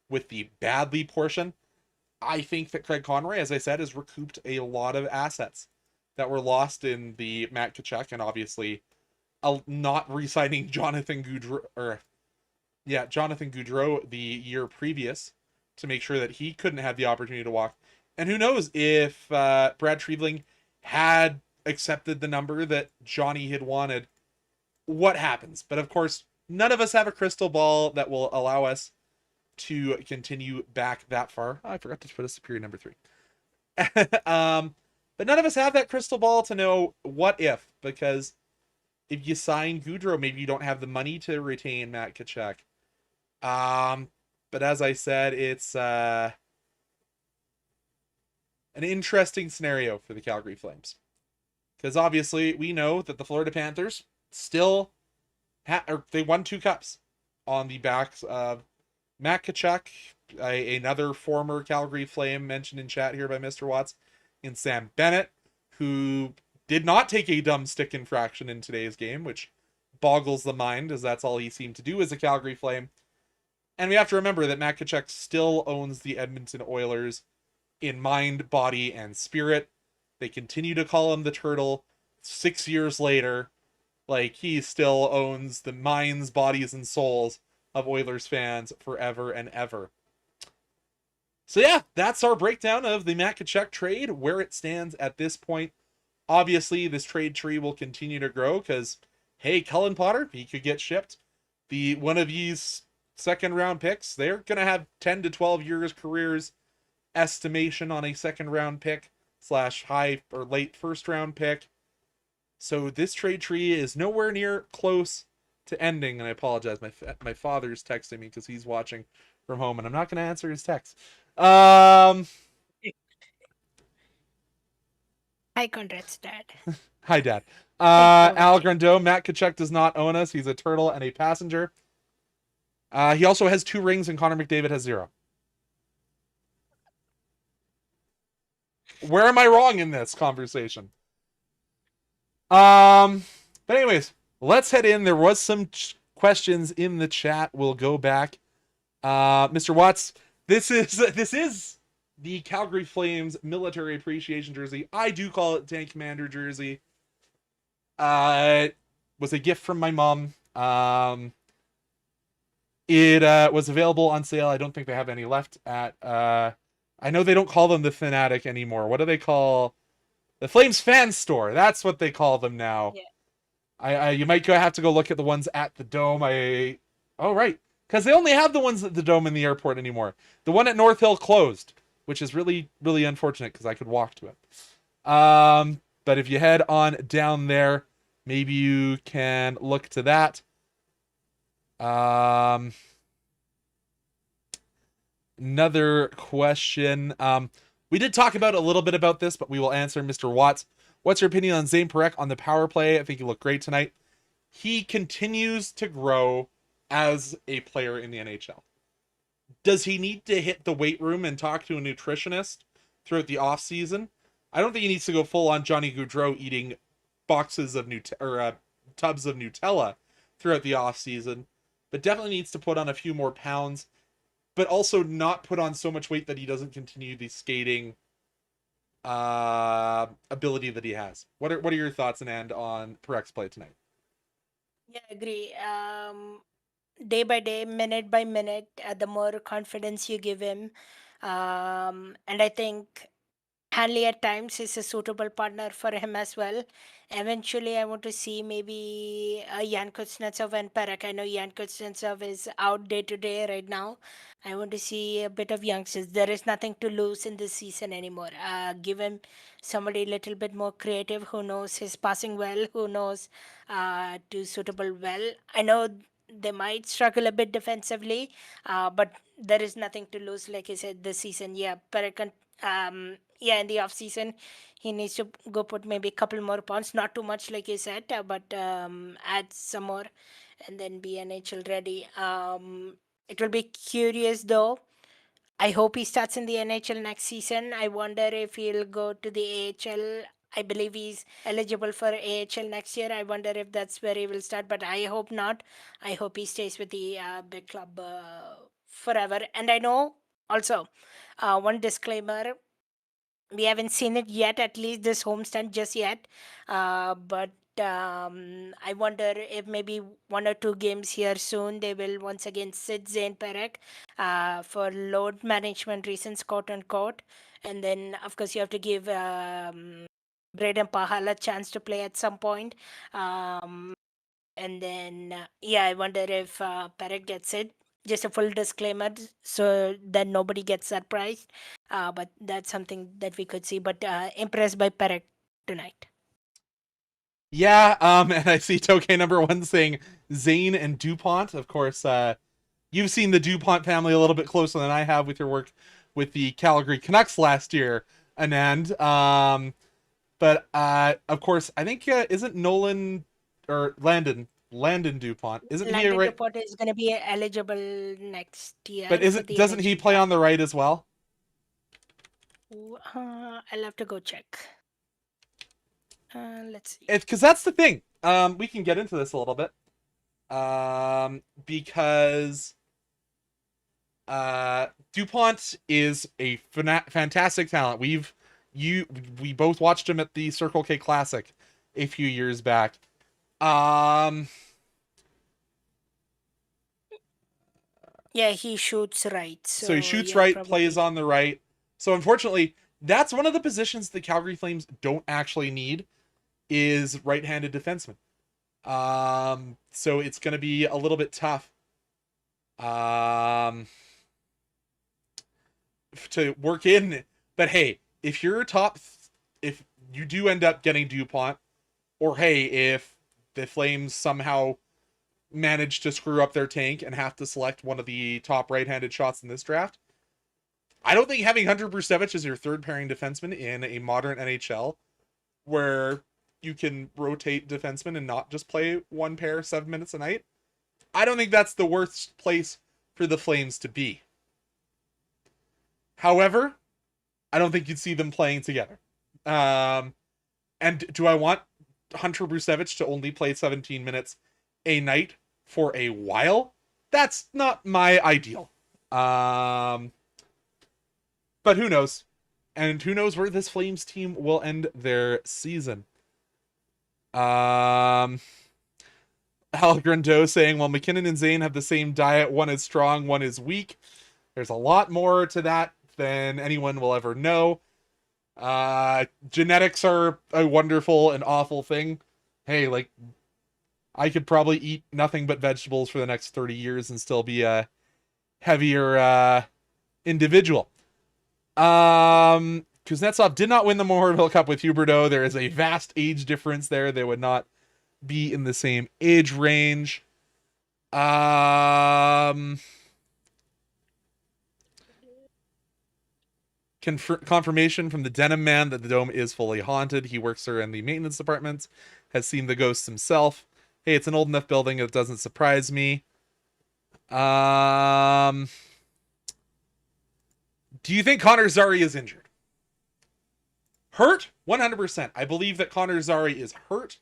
with the badly portion. I think that Craig Conroy, as I said, has recouped a lot of assets that were lost in the Matt Tkachuk and obviously not re-signing Jonathan Gaudreau the year previous to make sure that he couldn't have the opportunity to walk. And who knows if Brad Trevling had accepted the number that Johnny had wanted, what happens? But of course, none of us have a crystal ball that will allow us to continue back that far. Oh, I forgot to put a superior number 3. But none of us have that crystal ball to know what if, because if you sign Gaudreau, maybe you don't have the money to retain Matt Tkachuk. But as I said, it's an interesting scenario for the Calgary Flames. Because obviously we know that the Florida Panthers still they won 2 cups on the backs of Matt Tkachuk, another former Calgary Flame mentioned in chat here by Mr. Watts, and Sam Bennett, who did not take a dumb stick infraction in today's game, which boggles the mind as that's all he seemed to do as a Calgary Flame. And we have to remember that Matt Tkachuk still owns the Edmonton Oilers in mind, body, and spirit. They continue to call him the Turtle 6 years later. Like, he still owns the minds, bodies, and souls of Oilers fans forever and ever. So yeah, that's our breakdown of the Matt Tkachuk trade, where it stands at this point. Obviously, this trade tree will continue to grow because, hey, Cullen Potter, he could get shipped. One of these second round picks, they're going to have 10 to 12 years careers estimation on a second round pick / high or late first round pick. So this trade tree is nowhere near close to ending, and I apologize. My father's texting me because he's watching from home, and I'm not going to answer his text. Hi, Conrad's dad. Hi, Dad. Thank you for Al watching. Grando, Matt Kachuk does not own us. He's a turtle and a passenger. He also has 2 rings, and Connor McDavid has 0. Where am I wrong in this conversation? But anyways, let's head in. There was some questions in the chat. We'll go back. Mr. Watts, this is the Calgary Flames military appreciation jersey. I do call it tank commander jersey. It was a gift from my mom. It was available on sale. I don't think they have any left at I know they don't call them the Fanatic anymore. What do they call the Flames fan store? That's what they call them now. Yeah. I you might have to go look at the ones at the Dome. Oh right, because they only have the ones at the Dome in the airport anymore. The one at North Hill closed, which is really unfortunate because I could walk to it. But if you head on down there, maybe you can look to that. Another question. We did talk about a little bit about this, but we will answer. Mr. Watts, what's your opinion on Zane Parekh on the power play? I think he looked great tonight. He continues to grow as a player in the NHL. Does he need to hit the weight room and talk to a nutritionist throughout the off season? I don't think he needs to go full on Johnny Gaudreau eating boxes of tubs of Nutella throughout the off season, but definitely needs to put on a few more pounds, but also not put on so much weight that he doesn't continue the skating ability that he has. What are your thoughts, Anand, on Parex's play tonight? Yeah, I agree. Day by day, minute by minute, the more confidence you give him, and I think Hanley at times is a suitable partner for him as well. Eventually, I want to see maybe Jan Kuznetsov and Parekh. I know Jan Kuznetsov is out day to day right now. I want to see a bit of youngsters. There is nothing to lose in this season anymore. Give him somebody a little bit more creative who knows his passing well, who knows to suitable well. I know they might struggle a bit defensively, but there is nothing to lose. Like I said, this season, yeah, Parekh yeah, in the off season he needs to go put maybe a couple more pounds, not too much like you said, but add some more and then be NHL ready. It will be curious though. I hope he starts in the NHL next season. I wonder if he'll go to the AHL. I believe he's eligible for AHL next year. I wonder if that's where he will start, but I hope not. I hope he stays with the big club forever. And I know also, one disclaimer, we haven't seen it yet, at least this homestand just yet. But I wonder if maybe 1 or 2 games here soon they will once again sit Zane Parekh for load management reasons, quote unquote. And then, of course, you have to give Braden Pahal a chance to play at some point. And then, yeah, I wonder if Parekh gets it. Just a full disclaimer so that nobody gets surprised. But that's something that we could see. But impressed by Parekh tonight. Yeah, and I see Tokay #1 saying Zane and DuPont. Of course, you've seen the DuPont family a little bit closer than I have with your work with the Calgary Canucks last year, Anand. But of course, I think isn't Nolan or Landon DuPont? Isn't he a Landon right? DuPont is going to be eligible next year But for isn't the doesn't he NHL. play on the right as well? I'll have to go check. Let's see. Because that's the thing. We can get into this a little bit. Because DuPont is a fantastic talent. We both watched him at the Circle K Classic a few years back. Yeah, he shoots right. So he shoots yeah, right, probably. plays on the right. So unfortunately, that's one of the positions the Calgary Flames don't actually need is right-handed defenseman. So it's going to be a little bit tough to work in. But hey, if you do end up getting DuPont, or hey, if the Flames somehow manage to screw up their tank and have to select one of the top right-handed shots in this draft, I don't think having Hunter Brusevich as your third pairing defenseman in a modern NHL where you can rotate defensemen and not just play one pair 7 minutes a night, I don't think that's the worst place for the Flames to be. However, I don't think you'd see them playing together. And do I want Hunter Brusevich to only play 17 minutes a night for a while? That's not my ideal. But who knows? And who knows where this Flames team will end their season. Al Grandeau saying, well, McKinnon and Zane have the same diet. One is strong, one is weak. There's a lot more to that than anyone will ever know. Genetics are a wonderful and awful thing. Hey, like, I could probably eat nothing but vegetables for the next 30 years and still be a heavier individual. Kuznetsov did not win the Memorial Cup with Huberdeau. There is a vast age difference there. They would not be in the same age range. Confirmation from the Denim Man that the dome is fully haunted. He works there in the maintenance department, has seen the ghosts himself. Hey, it's an old enough building, it doesn't surprise me. Do you think Connor Zary is injured? Hurt? 100%. I believe that Connor Zary is hurt.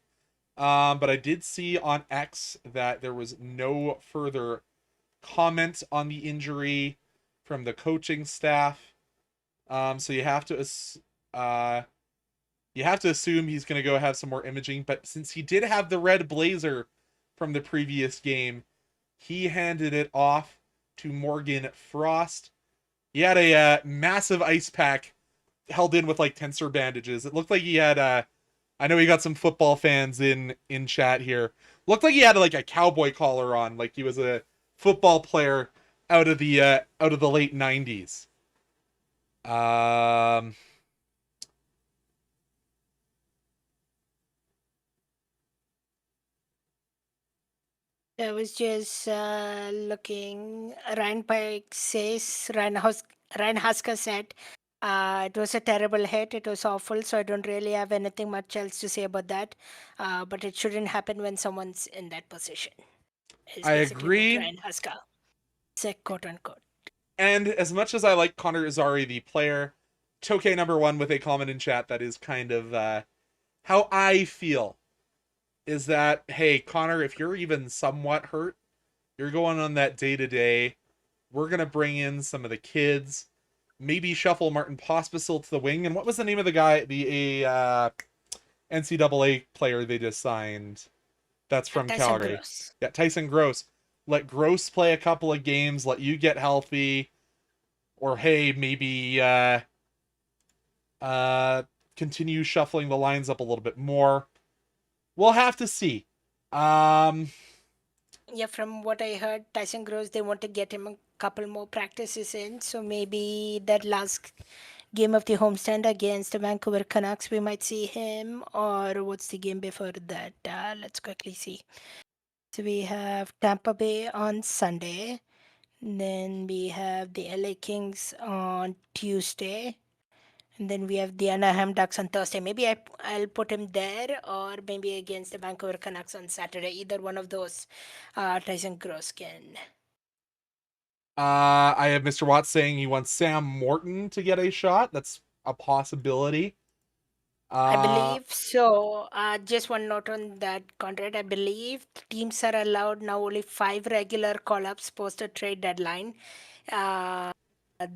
But I did see on X that there was no further comment on the injury from the coaching staff. So you have to assume he's going to go have some more imaging. But since he did have the red blazer from the previous game, he handed it off to Morgan Frost. He had a massive ice pack held in with like tensor bandages. It looked like he had I know we got some football fans in chat here. Looked like he had like a cowboy collar on, like he was a football player out of the late 90s. I was just looking. Ryan Husker said it was a terrible hit. It was awful. So I don't really have anything much else to say about that. But it shouldn't happen when someone's in that position. Is I basically agree. what Ryan Husker said, quote unquote. And as much as I like Connor Zary, the player, Toke number one with a comment in chat that is kind of how I feel. Is that, hey, Connor, if you're even somewhat hurt, you're going on that day-to-day. We're going to bring in some of the kids. Maybe shuffle Martin Pospisil to the wing. And what was the name of the guy, the NCAA player they just signed that's from Tyson Calgary? Gross. Yeah, Tyson Gross. Let Gross play a couple of games, let you get healthy. Or, hey, maybe continue shuffling the lines up a little bit more. We'll have to see. Yeah, from what I heard, Tyson Gross, they want to get him a couple more practices in. So maybe that last game of the homestand against the Vancouver Canucks, we might see him. Or what's the game before that? Let's quickly see. So we have Tampa Bay on Sunday. Then we have the LA Kings on Tuesday. And then we have the Anaheim Ducks on Thursday. Maybe I'll put him there, or maybe against the Vancouver Canucks on Saturday. Either one of those, Tyson Gross can. I have Mr. Watts saying he wants Sam Morton to get a shot. That's a possibility. I believe so. Just one note on that, Conrad. I believe teams are allowed now only 5 regular call-ups post a trade deadline.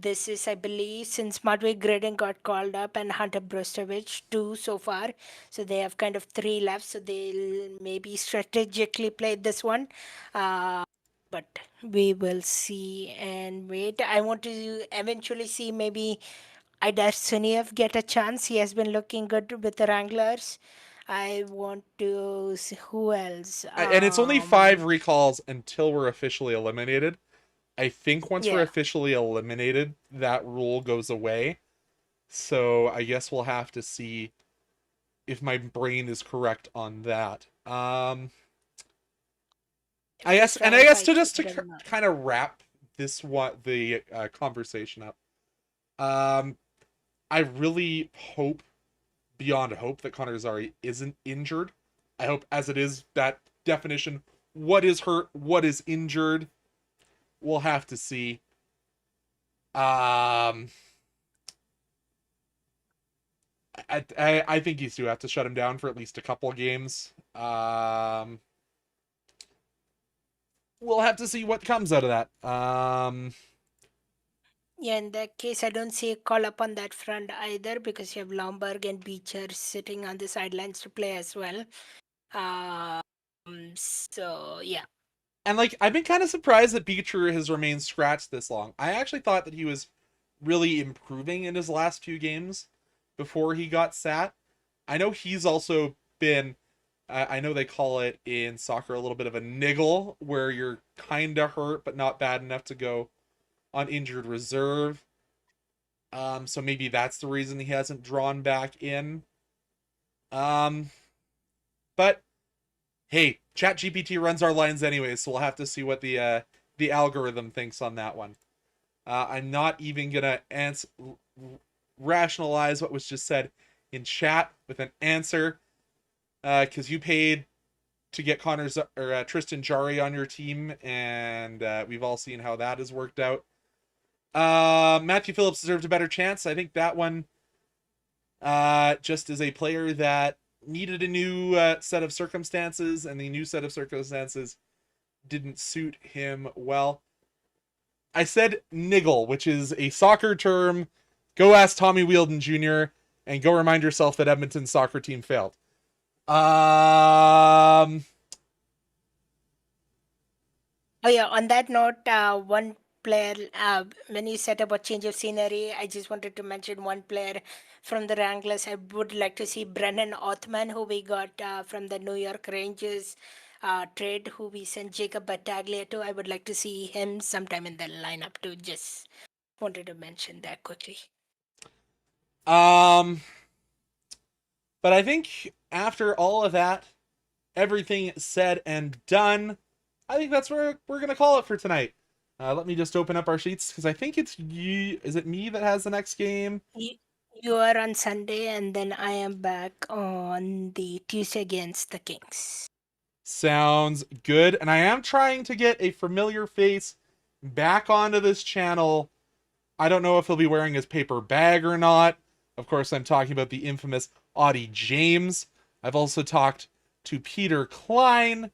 This is, I believe, since Madhuri Grading got called up and Hunter Brustovich 2 so far. So they have kind of 3 left. So they'll maybe strategically play this one. But we will see and wait. I want to eventually see maybe Aidar Suniev get a chance. He has been looking good with the Wranglers. I want to see who else. And it's only 5 recalls until we're officially eliminated. I think once we're Yeah. officially eliminated, that rule goes away. So I guess we'll have to see if my brain is correct on that. I guess to just to kind of wrap the conversation up. I really hope beyond hope that Connor Zary isn't injured. I hope, as it is, that definition, what is hurt, what is injured, we'll have to see. Um, I think you do have to shut him down for at least a couple of games. We'll have to see what comes out of that. Yeah, in that case, I don't see a call up on that front either because you have Lomberg and Beecher sitting on the sidelines to play as well. So yeah. And like, I've been kind of surprised that Beecher has remained scratched this long. I actually thought that he was really improving in his last few games before he got sat. I know he's also been, I know they call it in soccer a little bit of a niggle, where you're kind of hurt but not bad enough to go on injured reserve. So maybe that's the reason he hasn't drawn back in. But hey, ChatGPT runs our lines anyways, so we'll have to see what the algorithm thinks on that one. I'm not even gonna rationalize what was just said in chat with an answer, because you paid to get Tristan Jarry on your team, and we've all seen how that has worked out. Matthew Phillips deserved a better chance. I think that one, just as a player that needed a new set of circumstances, and the new set of circumstances didn't suit him well. I said niggle, which is a soccer term. Go ask Tommy Wheeldon Jr. and go remind yourself that Edmonton's soccer team failed. Oh yeah. On that note, one player. When you said about change of scenery, I just wanted to mention one player from the Wranglers. I would like to see Brennan Othman, who we got from the New York Rangers trade, who we sent Jacob Battaglia to. I would like to see him sometime in the lineup too. Just wanted to mention that quickly. But I think after all of that, everything said and done, I think that's where we're going to call it for tonight. Let me just open up our sheets, because I think it's you. Is it me that has the next game? You are on Sunday, and then I am back on the Tuesday against the Kings. Sounds good. And I am trying to get a familiar face back onto this channel. I don't know if he'll be wearing his paper bag or not. Of course, I'm talking about the infamous Audie James. I've also talked to Peter Klein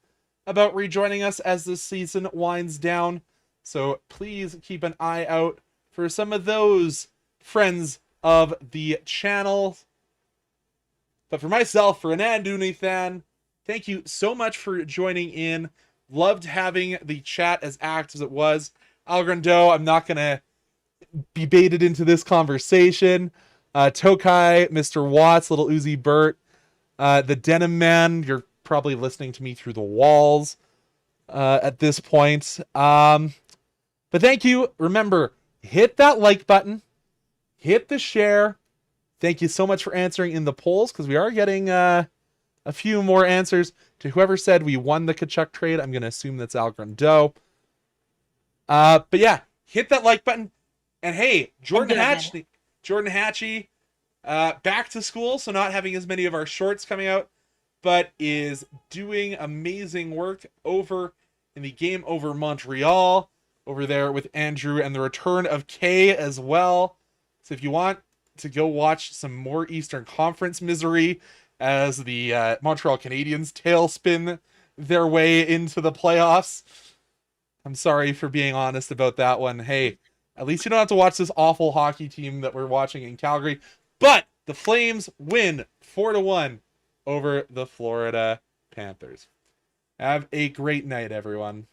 about rejoining us as this season winds down. So please keep an eye out for some of those friends of the channel. But for myself, for Anand Unnithan, thank you so much for joining in. Loved having the chat as active as it was. Algrando, I'm not going to be baited into this conversation. Tokai, Mr. Watts, Little Uzi Burt, the Denim Man, you're probably listening to me through the walls at this point. But thank you. Remember, hit that like button, hit the share. Thank you so much for answering in the polls, because we are getting a few more answers to whoever said we won the Kachuk trade. I'm going to assume that's Al Grando. But yeah, hit that like button. And hey, Jordan Hatchie, back to school, so not having as many of our shorts coming out, but is doing amazing work over in the Game Over Montreal, over there with Andrew, and the return of Kay as well. So if you want to go watch some more Eastern Conference misery as the Montreal Canadiens tailspin their way into the playoffs, I'm sorry for being honest about that one. Hey, at least you don't have to watch this awful hockey team that we're watching in Calgary. But the Flames win 4-1 over the Florida Panthers. Have a great night, everyone.